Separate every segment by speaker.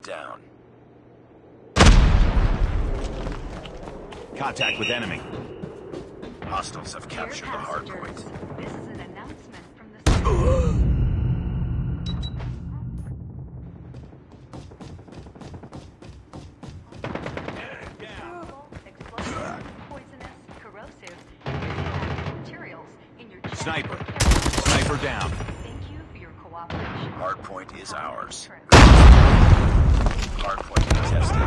Speaker 1: Down.
Speaker 2: Contact with enemy.
Speaker 1: Hostiles have captured the hard point.
Speaker 3: This is an announcement from the explosive, poisonous, corrosive, and radioactive materials in your
Speaker 2: Sniper.
Speaker 3: genetic
Speaker 2: Sniper down.
Speaker 3: Thank you for your cooperation.
Speaker 1: Hard point is ours.
Speaker 3: Trip.
Speaker 1: Hard point contested.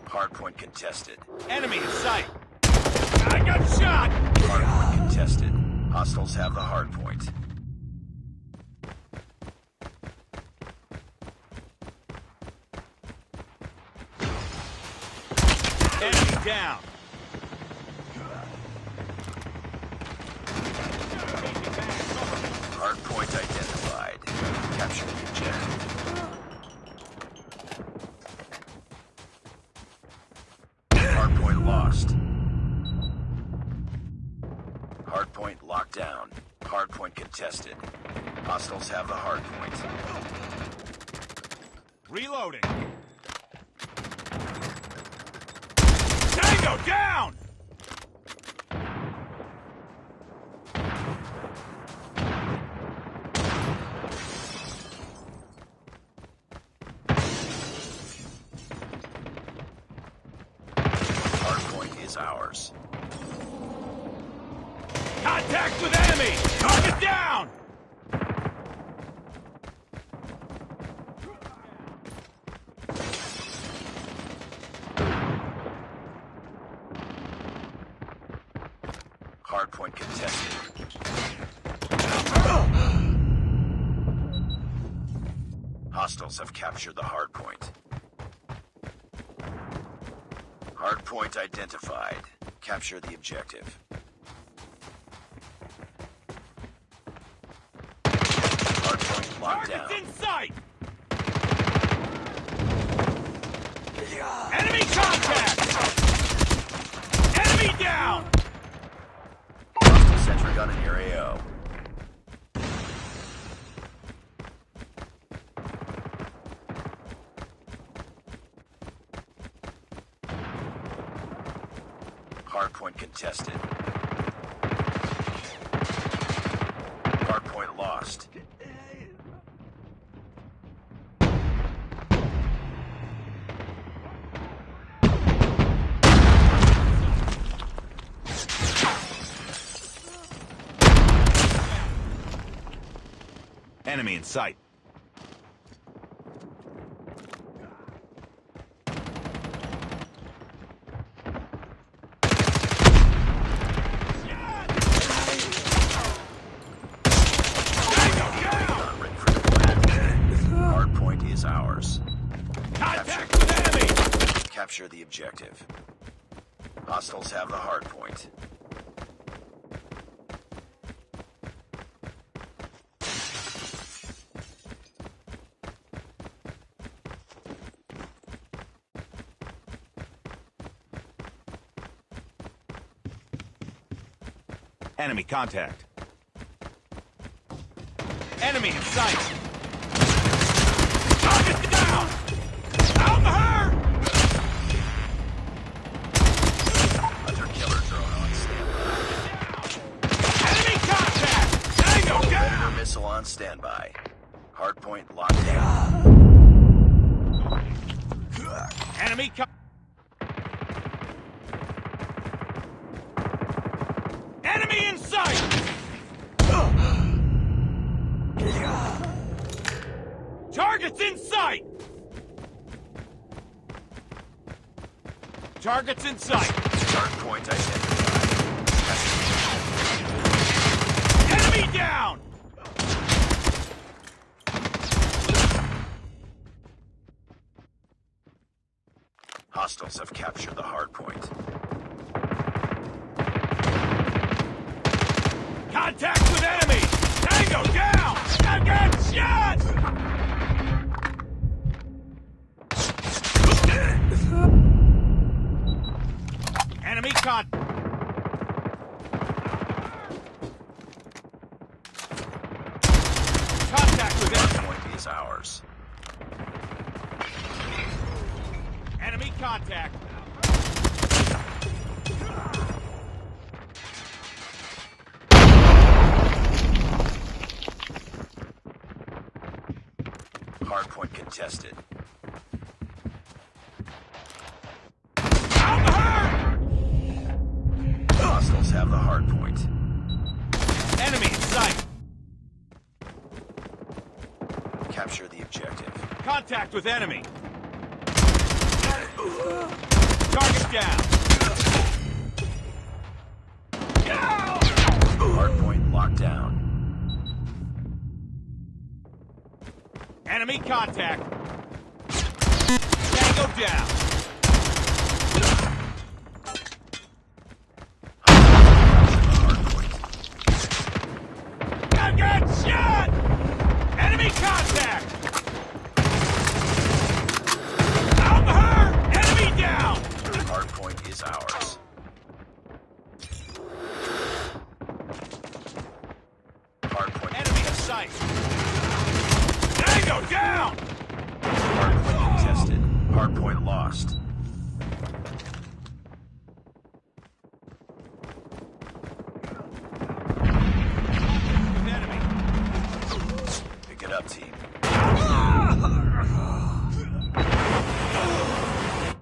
Speaker 1: Hard point contested.
Speaker 2: Enemy in sight. I got shot.
Speaker 1: Hard point contested. Hostiles have the hard point.
Speaker 2: Enemy down.
Speaker 1: Hard point identified. Capture the objective. Hard point lost. Hard point locked down. Hard point contested. Hostiles have the hard point.
Speaker 2: Reloading. Tango down.
Speaker 1: Hard point is ours.
Speaker 2: Contact with enemy. Target down.
Speaker 1: Hard point contested. Hostiles have captured the hard point. Hard point identified. Capture the objective. Hard point locked down.
Speaker 2: Target's in sight. Enemy contact. Enemy down.
Speaker 1: Hostile sentry gun in your AO. Hard point contested. Hard point lost.
Speaker 2: Enemy in sight.
Speaker 1: Gun ready for deployment. Hard point is ours.
Speaker 2: Contact with enemy.
Speaker 1: Capture the objective. Hostiles have the hard point.
Speaker 2: Enemy contact. Enemy in sight. Target down. I'm hurt.
Speaker 1: Hunter killer drone on standby.
Speaker 2: Enemy contact. Tango
Speaker 1: Predator
Speaker 2: down.
Speaker 1: missile on standby. Hard point locked down.
Speaker 2: Enemy Enemy in sight. Target's in sight. Target's in sight.
Speaker 1: Hard point identified.
Speaker 2: Enemy down.
Speaker 1: Hostiles have captured the hard point.
Speaker 2: Contact with enemy. Tango down. I got shot. Enemy con. Contact with enemy.
Speaker 1: Hard point is
Speaker 2: contact.
Speaker 1: Hardpoint contested.
Speaker 2: I'm hurt!
Speaker 1: Hostiles have the hardpoint.
Speaker 2: Enemy in sight.
Speaker 1: Capture the objective.
Speaker 2: Contact with enemy. Target down.
Speaker 1: Hardpoint locked down.
Speaker 2: Enemy contact. Tango down.
Speaker 1: Hardpoint.
Speaker 2: I got shot! Enemy contact! I'm hurt! Enemy down!
Speaker 1: Hardpoint is ours. Hardpoint
Speaker 2: Enemy in sight. Tango down!
Speaker 1: Hardpoint contested. Hardpoint lost.
Speaker 2: With enemy.
Speaker 1: Pick it up, team.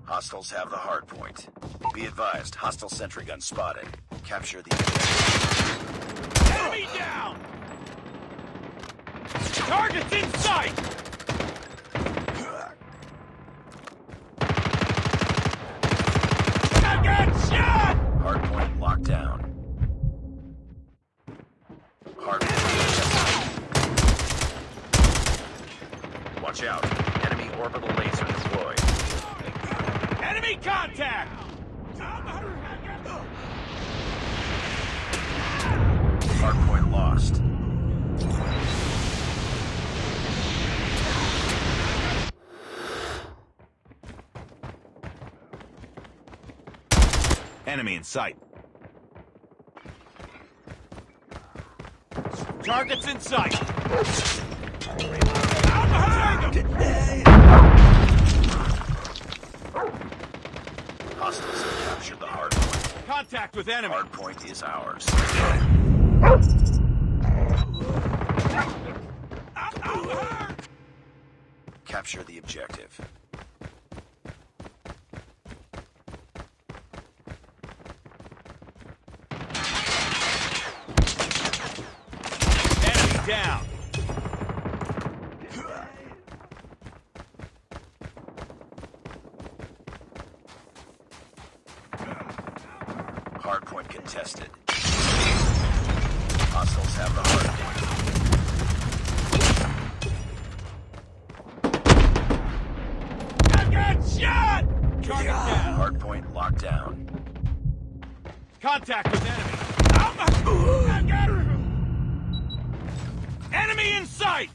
Speaker 1: Hostiles have the hardpoint. Be advised, hostile sentry gun spotted. Capture the objective.
Speaker 2: Enemy down! Target's in sight! I got shot!
Speaker 1: Hardpoint locked down. Hardpoint contested. Watch out. Enemy orbital laser deployed.
Speaker 2: Enemy contact!
Speaker 1: Hardpoint lost.
Speaker 2: Enemy in sight. Target's in sight.
Speaker 1: Hostiles have captured the hardpoint.
Speaker 2: Contact with enemy.
Speaker 1: Hardpoint is ours. Capture the objective.
Speaker 2: Enemy down.
Speaker 1: Hardpoint contested. Hostiles have the hardpoint.
Speaker 2: I got shot! Target down.
Speaker 1: Hardpoint locked down.
Speaker 2: Contact with enemy. I got enemy in sight!